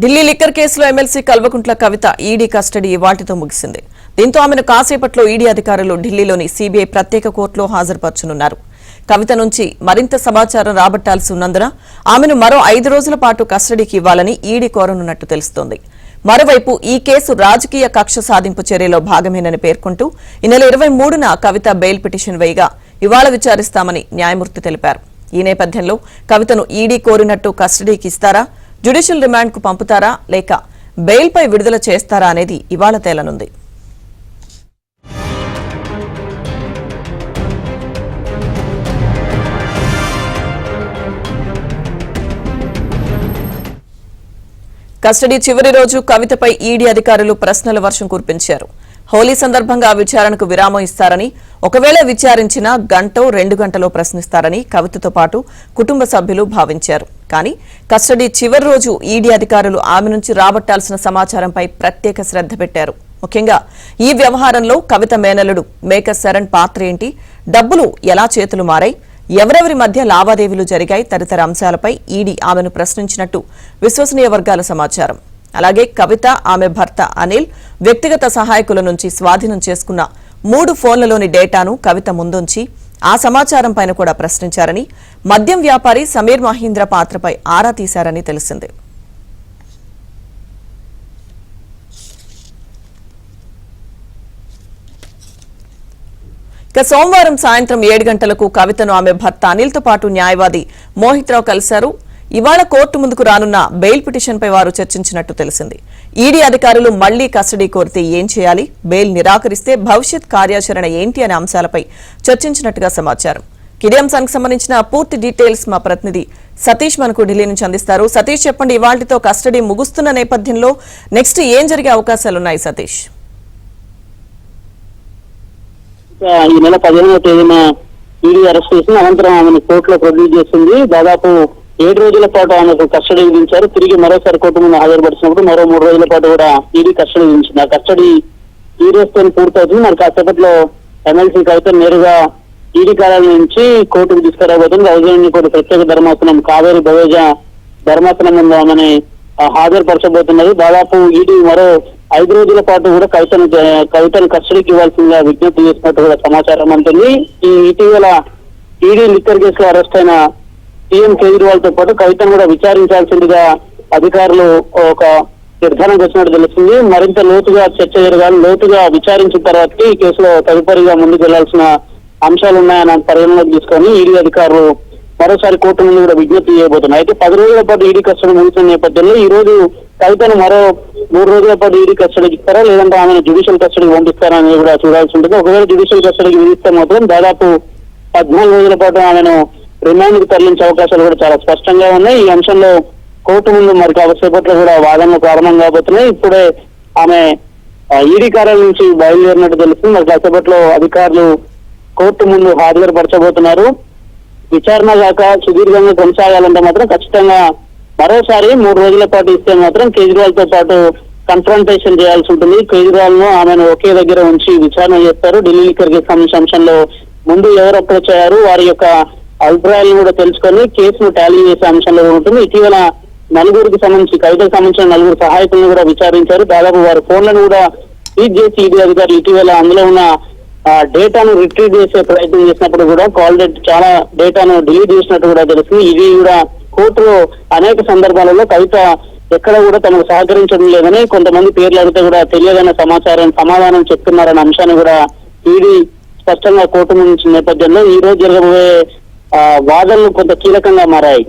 Delhi liquor కేసులో MLC Kalvakuntla Kavitha ED custody ఇవాళ్టితో ముగిసింది. దీంతో ఆమెను కాసేపట్లో ఈడీ అధికారులు ఢిల్లీలోని సీబీఐ ప్రత్యేక కోర్టులో హాజరుపరచనున్నారు. కవిత నుంచి మరింత సమాచారం రాబట్టాల్సి ఉన్నందున ఆమెను మరో 5 రోజుల పాటు కస్టడీకి ఇవ్వాలని ఈడీ కోరనున్నట్టు తెలుస్తోంది. మరోవైపు ఈ కేసు రాజకీయ కక్ష సాధింపు చర్యలో భాగమేనని పేర్కొంటూ ఈ నెల 23న కవిత బెయిల్ పిటిషన్ వేయగా ఇవాళ విచారిస్తామని న్యాయమూర్తి తెలిపారు. ఈ నేపథ్యంలో కవితను ఈడీ కోరినట్టు కస్టడీకి ఇస్తారా, జ్యుడిషియల్ రిమాండ్కు పంపుతారా లేక బెయిల్పై విడుదల చేస్తారా అనేది ఇవాళ తేలనుంది. కస్టడీ చివరి రోజు కవితపై ఈడీ అధికారులు ప్రశ్నల వర్షం కురిపించారు. హోలీ సందర్భంగా విచారణకు విరామం ఇస్తారని, ఒకవేళ విచారించినా 1-2 గంటలో ప్రశ్నిస్తారని కవితతో పాటు కుటుంబ సభ్యులు భావించారు. కానీ కస్టడీ చివరి రోజు ఈడీ అధికారులు ఆమె నుంచి రాబట్టాల్సిన సమాచారంపై ప్రత్యేక శ్రద్ధ పెట్టారు. ముఖ్యంగా ఈ వ్యవహారంలో కవిత మేనల్లుడు మేకర్ శరణ్ పాత్ర ఏంటి, డబ్బులు ఎలా చేతులు మారాయి, ఎవరెవరి మధ్య లావాదేవీలు జరిగాయి తదితర అంశాలపై ఈడీ ఆమెను ప్రశ్నించినట్టు విశ్వసనీయ వర్గాల సమాచారం. అలాగే కవిత, ఆమె భర్త అనిల్ వ్యక్తిగత సహాయకుల నుంచి స్వాధీనం చేసుకున్న 3 ఫోన్లలోని డేటాను కవిత ముందుంచి ఆ సమాచారం పైన కూడా ప్రశ్నించారని, మద్యం వ్యాపారి సమీర్ మహీంద్ర పాత్రపై ఆరా తీశారని తెలిసింది. ఇక సోమవారం సాయంత్రం 7 గంటలకు కవితను ఆమె భర్త అనిల్తో పాటు న్యాయవాది మోహిత్ రావు కలిశారు. ఇవాళ కోర్టు ముందుకు రానున్న బెయిల్ పిటిషన్పై వారు చర్చించినట్టు తెలిసింది. ఈడీ అధికారులు మళ్లీ కస్టడీ కోరితే ఏం చేయాలి, బెయిల్ నిరాకరిస్తే భవిష్యత్ కార్యాచరణ ఏంటి అనే అంశాలపై చర్చించినట్టుగా సమాచారం. ఇదే అంశానికి సంబంధించిన పూర్తి డీటెయిల్స్ మా ప్రతినిధి సతీష్ మనకు ఢిల్లీ నుంచి అందిస్తారు. సతీష్, చెప్పండి, ఇవాళ్టితో కస్టడీ ముగుస్తున్న నేపథ్యంలో నెక్స్ట్ ఏం జరిగే అవకాశాలున్నాయి? సతీష్, ఈ నెల 15వ తేదీన ఈడీ అరెస్ట్ చేసి అనంతరం ఆమెను కోర్టులో ప్రొడ్యూస్ చేసింది. దాదాపు 7 రోజుల పాటు ఆమెకు కస్టడీ విధించారు. తిరిగి మరోసారి కోర్టు ముందు హాజరుపరిచినప్పుడు మరో 3 రోజుల పాటు కూడా ఈడీ కస్టడీ విధించింది. ఆ కస్టడీ ఈ రోజుతో పూర్తవుతుంది. మరి కాసేపట్లో ఎమ్మెల్సీ కవిత నేరుగా ఈడీ కార్యాలయం నుంచి కోర్టుకు తీసుకురాబోతుంది. రాజధాని కోర్టు ప్రత్యేక ధర్మాసనం కావేరీ భవేజా ధర్మాసనం ముందు ఆమెని హాజరుపరచబోతున్నది. దాదాపు ఈడీ మరో 5 రోజుల పాటు కూడా కవితను కస్టడీకి ఇవ్వాల్సిందిగా విజ్ఞప్తి చేసినట్టు కూడా సమాచారం ఉంటుంది. ఈ ఇటీవల ఈడీ లిక్కర్ కేసులో అరెస్ట్ అయిన సీఎం కేజ్రీవాల్ తో పాటు కవితను కూడా విచారించాల్సిందిగా అధికారులు ఒక నిర్ధారణకు వచ్చినట్టు తెలుస్తుంది. మరింత లోతుగా చర్చ జరగాలి, లోతుగా విచారించిన తర్వాత ఈ కేసులో తదుపరిగా ముందుకు వెళ్లాల్సిన అంశాలు ఉన్నాయని పరిగణలోకి తీసుకొని ఈడీ అధికారులు మరోసారి కోర్టు ముందు కూడా విజ్ఞప్తి చేయబోతున్నారు. అయితే 10 రోజుల పాటు ఈడీ కస్టడీ ముగిసిన నేపథ్యంలో ఈ రోజు కవితను మరో 3 రోజుల పాటు ఈడీ కస్టడీకి ఇస్తారా, లేదంటే ఆమెను జ్యుడిషియల్ కస్టడీకి పంపిస్తారా అనేది కూడా చూడాల్సి ఉంటుంది. ఒకవేళ జ్యుడిషియల్ కస్టడీకి విధిస్తే మాత్రం దాదాపు 14 రోజుల పాటు ఆమెను రిమాండ్ కు తరలించే అవకాశాలు కూడా చాలా స్పష్టంగా ఉన్నాయి. ఈ అంశంలో కోర్టు ముందు మరి కాసేపట్లో కూడా వాదనలు ప్రారంభం కాబోతున్నాయి. ఇప్పుడే ఆమె ఈడీ కార్యాలయం నుంచి బయలుదేరినట్టు తెలుస్తుంది. మరి కాసేపట్లో అధికారులు కోర్టు ముందు హాజరుపరచబోతున్నారు. విచారణ దాకా సుదీర్ఘంగా కొనసాగాలంటే మాత్రం ఖచ్చితంగా మరోసారి 3 రోజుల పాటు ఇస్తే మాత్రం కేజ్రీవాల్ తో పాటు కన్ఫ్రంటేషన్ చేయాల్సి ఉంటుంది. కేజ్రీవాల్ ను ఆమెను ఒకే దగ్గర ఉంచి విచారణ చేస్తారు. ఢిల్లీ లిక్కర్ కేసు సంబంధించిన అంశంలో ముందు ఎవరు అప్రోచ్ అయ్యారు, వారి యొక్క అభిప్రాయాలను కూడా తెలుసుకొని కేసును టాలీ చేసే అంశంలో ఉంటుంది. ఇటీవల నలుగురికి సంబంధించి కవితకు సంబంధించిన 4 సహాయకులను కూడా విచారించారు. దాదాపు వారి ఫోన్లను కూడా సీజ్ చేసి ఈడీ అధికారులు ఇటీవల అందులో ఉన్న డేటాను రిట్రీవ్ చేసే ప్రయత్నం చేసినప్పుడు కూడా కాల్ డేట్ చాలా డేటాను డిలీట్ చేసినట్టు కూడా తెలుస్తుంది. ఇది కూడా కోర్టులో అనేక సందర్భాలలో కవిత ఎక్కడ కూడా తమకు సహకరించడం లేదని, కొంతమంది పేర్లు అడిగితే కూడా తెలియదన్న సమాధానం చెప్తున్నారన్న అంశాన్ని కూడా ఈడీ స్పష్టంగా కోర్టు ముందు నేపథ్యంలో ఈ రోజు జరగబోయే వాదనలు కొంత కీలకంగా మారాయి.